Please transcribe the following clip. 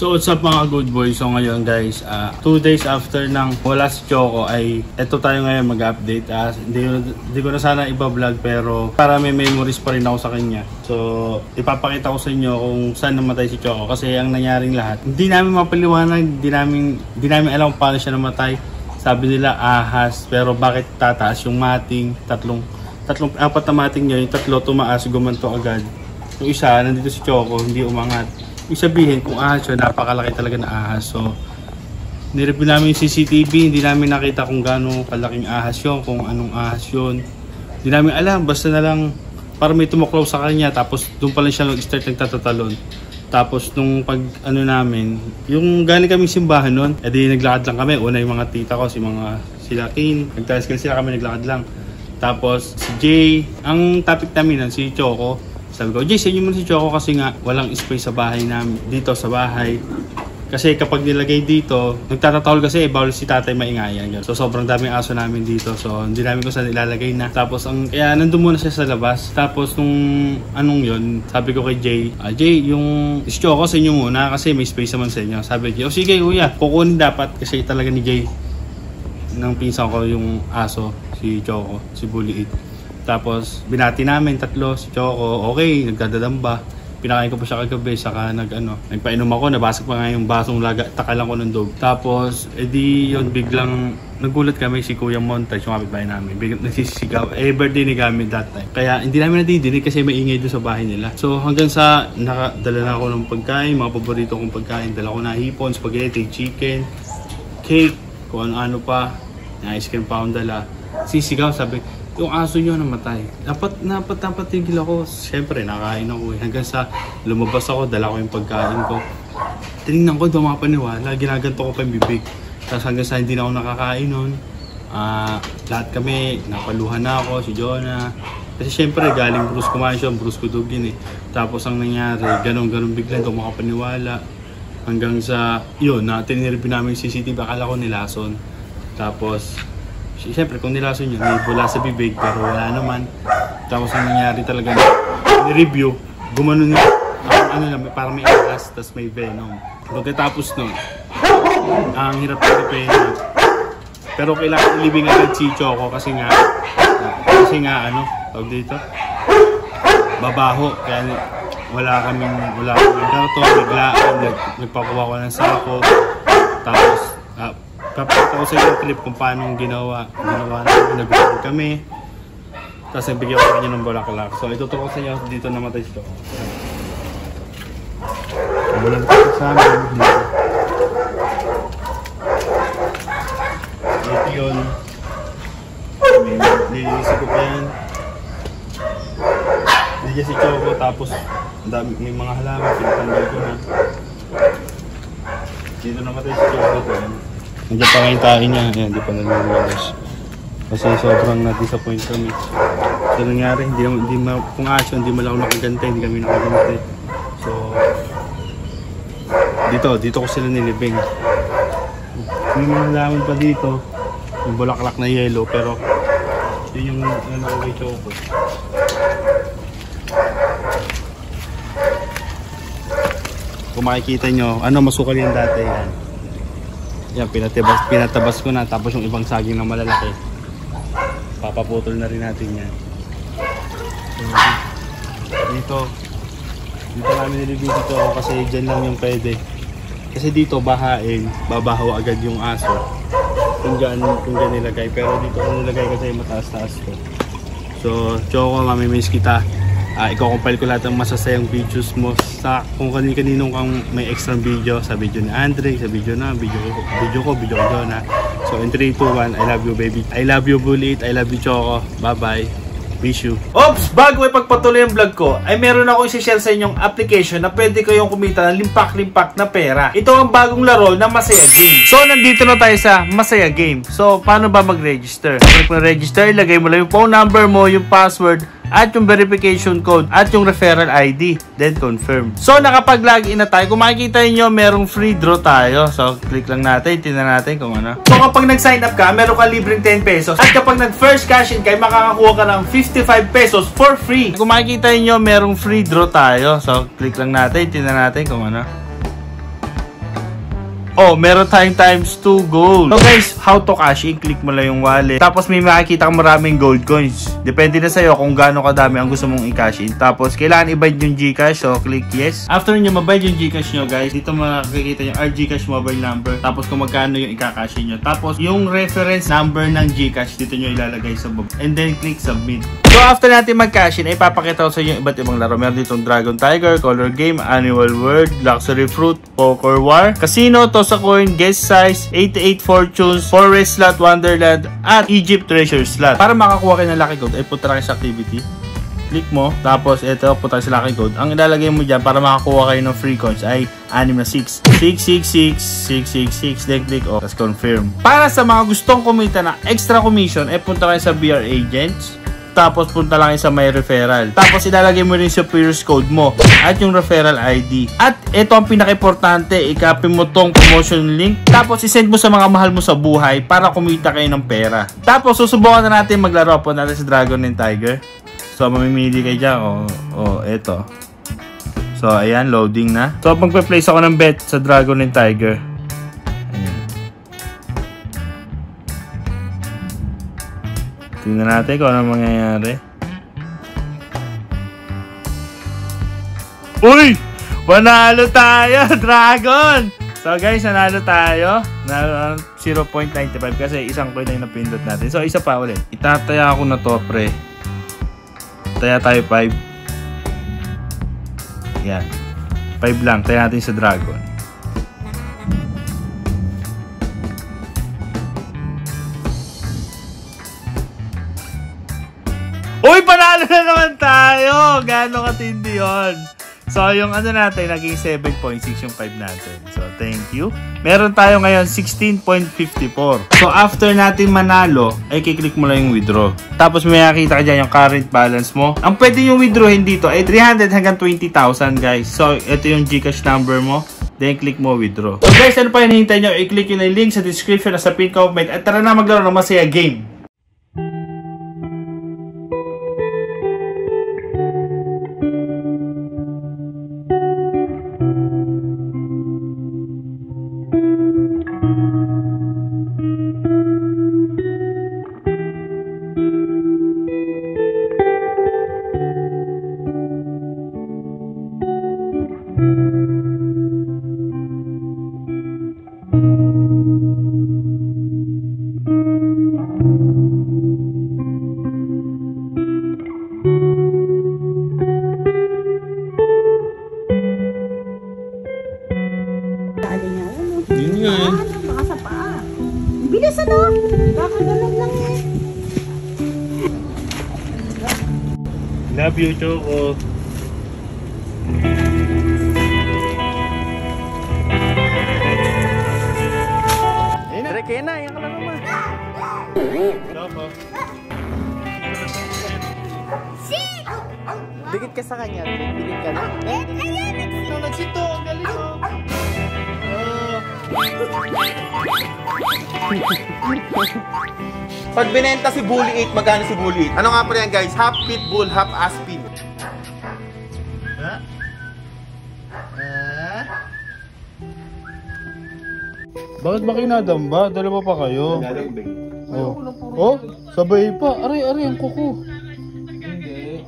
So what's up mga good boys? So ngayon guys, 2 days after nang wala si Choco ay eto tayo ngayon mag-update. Hindi ko na sana iba-vlog pero para may memories pa rin ako sa kanya. So ipapakita ko sa inyo kung saan namatay si Choco kasi ang nangyaring lahat. Hindi namin mapaliwanag, hindi namin alam kung paano siya namatay. Sabi nila ahas, pero bakit tataas yung mating? Apat na mating niya, yung tatlo tumaas, gumanto agad. Yung isa, nandito si Choco, hindi umangat. Ibig sabihin, kung ahas yun, napakalaki talaga na ahas. So, nireview namin yung CCTV, hindi namin nakita kung gaano kalaking ahas yun, kung anong ahas yun. Hindi namin alam, basta na lang, para may tumuklaw sa kanya, tapos doon pa lang siya nag-start nagtatatalon. Tapos nung pag ano namin, yung galing kaming simbahan nun, edi naglakad lang kami. Una yung mga tita ko, sila Kin, nagtalas sila kami, naglakad lang. Tapos si Jay, ang topic namin nun, si Choco. Sabi ko, Jay, sa inyo muna si Choco kasi nga walang space sa bahay namin, dito sa bahay. Kasi kapag nilagay dito, nagtatatawal kasi bawal si tatay maingayan. So sobrang daming aso namin dito. So hindi namin kung saan ilalagay na. Tapos kaya nandun muna siya sa labas. Tapos nung anong yun, sabi ko kay Jay, Jay, yung si Choco sa inyo muna kasi may space naman sa inyo. Sabi Jay, sige kuya, kukunin dapat kasi talaga ni Jay nang pinsan ko yung aso, si Choco, si Bully 8. Tapos binati namin tatlo, si Choco, okay, nagdadadamba. Pinakain ko pa siya kagabi, saka nagpainom ako, nabasag pa nga yung basong takalan ko ng dog. Tapos, edi yun, biglang nagulat kami si Kuya Montay, yung kapitbahay namin. Biglang nagsisigaw, birthday ni Gamit that time. Kaya hindi namin nadidinig kasi maingay doon sa bahay nila. So hanggang sa nakadala na ako ng pagkain, mga paborito kong pagkain. Dala ko na hipon, spaghetti, chicken, cake, kung ano-ano pa. Ice cream pa akong dala. Sisigaw, sabi, yung aso nyo namatay. Dapat tigil ako. Siyempre, nakain ako. Hanggang sa lumabas ako, dala ko yung pagkain ko. Tinignan ko, daw mapaniwala. Ginaganto ko pa yung bibig. Tapos hanggang sa hindi na ako nakakain nun. Lahat kami, napaluhan na ako, si Jonah. Kasi siyempre, galing Bruce kumain siya, Bruce kudugin eh. Tapos ang nangyari, ganun biglang, daw makapaniwala. Hanggang sa, yun, tiniripin namin yung CCTV, akala ko nilason. Tapos, siyempre kung nilason yun, may bula sa bibig pero wala naman. Tapos ang nangyari talaga, ni-review, gumanon na, parang may alas, tas may venom. Pagkatapos nun, ang hirap i-repair. Pero kailangan ilibing agad si Choco kasi nga tawag dito, babaho. Kaya wala kaming karton, biglaan, nagpakuha ko ng sako. Tapos, papakita ko sa inyo yung clip kung paano ginawa namin, nag-vlog kami. Tapos nagbigyan ko kanya ng bulaklak. So ituturo ko sa inyo dito namatay ito. Walang ko sa amin dito. Ito yun. Nilinisip ko pa yan. Hindi si Choco, tapos may mga halaman, pinatanggal ko na. Dito namatay si Choco. Nandiyan pa ngayon tayo niya. Ayan, di pa nalulungas. Kasi sobrang na-disappoint kami. So nangyari, kung aso, hindi mo lang ako nakagante, hindi kami nakagante. So, dito ko sila nilibing. May mga halaman pa dito. Yung bulaklak na yellow, pero yun yung ko kay Choco. Kung makikita nyo, masukal yan dati yan. Yan, pinatabas ko na, tapos yung ibang saging na malalaki papaputol na rin natin yan. So, dito namin nilibig dito kasi dyan lang yung pwede. Kasi dito babaho agad yung aso kung dyan nilagay, pero dito ko nilagay kasi mataas-taas ko. So Choco, mamimiss kita. Iko-compile ko lahat ng masasayang videos mo sa kung kaninong kang may extra video, sa video ni Andre, sa video ko, Jonah. So in 3, 2, 1, I love you baby. I love you Bully 8, I love you Choco. Bye bye. Miss you. Oops! Bago ipagpatuloy ang vlog ko, ay meron ako i-share sa inyong application na pwede kayong kumita ng limpak-limpak na pera. Ito ang bagong laro na Masaya Game. So nandito na tayo sa Masaya Game. So paano ba mag-register? Pag register, ilagay mo lang yung phone number mo, yung password, at yung verification code at yung referral ID, then confirm. So nakapag-login na tayo. Kung makikita niyo, merong free draw tayo. So click lang natin, tingnan natin kung ano. So kapag nag-sign up ka, meron ka libreng 10 pesos. At kapag nag-first cash in ka, makakakuha ka ng 55 pesos for free. Kung makikita niyo, merong free draw tayo. So click lang natin, tingnan natin kung ano. Oh, meron tayong times 2 gold. So guys, how to cash in? Click mo lang yung wallet. Tapos may makikita kang maraming gold coins. Depende na sa'yo kung gaano kadami ang gusto mong i-cash in. Tapos kailangan i-buy yung Gcash. So click yes. After nyo mabayad yung Gcash nyo guys, dito makikita yung Gcash mobile number. Tapos kung magkano yung i-cash in nyo. Tapos yung reference number ng Gcash dito nyo ilalagay sa baba. And then click submit. So after natin mag-cash in, ay papakita ko sa inyo iba't ibang laro. Meron ditong Dragon Tiger, Color Game, Annual World, Luxury Fruit, Poker War, Casino, Toss a Coin, Guess Size, 88 Fortunes, Forest Slot, Wonderland, at Egypt Treasure Slot. Para makakuha kayo ng lucky code, ay punta lang sa activity. Click mo, tapos ito, punta sa lucky code. Ang ilalagay mo dyan para makakuha kayo ng free coins ay 6 na 6. 666, 666, then click o, tapos confirm. Para sa mga gustong kumita na extra commission, ay punta kayo sa BR Agents. Tapos punta lang sa may referral. Tapos ilalagay mo rin sa Superior's code mo at yung referral ID. At ito ang pinaka-importante, i-copy mo tong promotion link. Tapos isend mo sa mga mahal mo sa buhay para kumita kayo ng pera. Tapos susubukan na natin maglaro po natin sa Dragon and Tiger. So mamimili kayo dyan. Eto. So ayan, loading na. So magpe-place ako ng bet sa Dragon and Tiger. Tingnan natin kung ano mangyayari. Uy! Panalo tayo! Dragon! So guys, nanalo tayo. 0.95 kasi isang coin na yung napindot natin. So isa pa ulit. Itataya ako na to, pre. Taya tayo 5. Yan. 5 lang. Taya natin sa Dragon. Uy, panalo na naman tayo! Gaano katindi yun? So, yung ano natin, naging 7.6 yung 5 natin. So, thank you. Meron tayo ngayon 16.54. So, after natin manalo, ay kiklik mo lang yung withdraw. Tapos may nakita ka dyan yung current balance mo. Ang pwede yung withdrawin dito ay 300 hanggang 20,000 guys. So, ito yung Gcash number mo. Then, click mo withdraw. So, guys, ano pa hinihintay nyo? I-click yun yung link sa description at sa pin comment. At tara na maglaro ng masaya game. Yun yun. Baka sa paa. Bilis ano? Baka ganun lang eh. Love you, Choco. Direk yan na, yan ka lang naman. Choco. Dikit ka sa kanya, dikit ka na. Nagsito, ang galing mo. Pag binenta si Bully 8, magkano si Bully 8? Ano nga pa yan guys? Half pitbull, half aspin. Bakit ba kinadamba? Dalawa pa kayo. Oh, sabay pa. Aray, ang kuko. Hindi.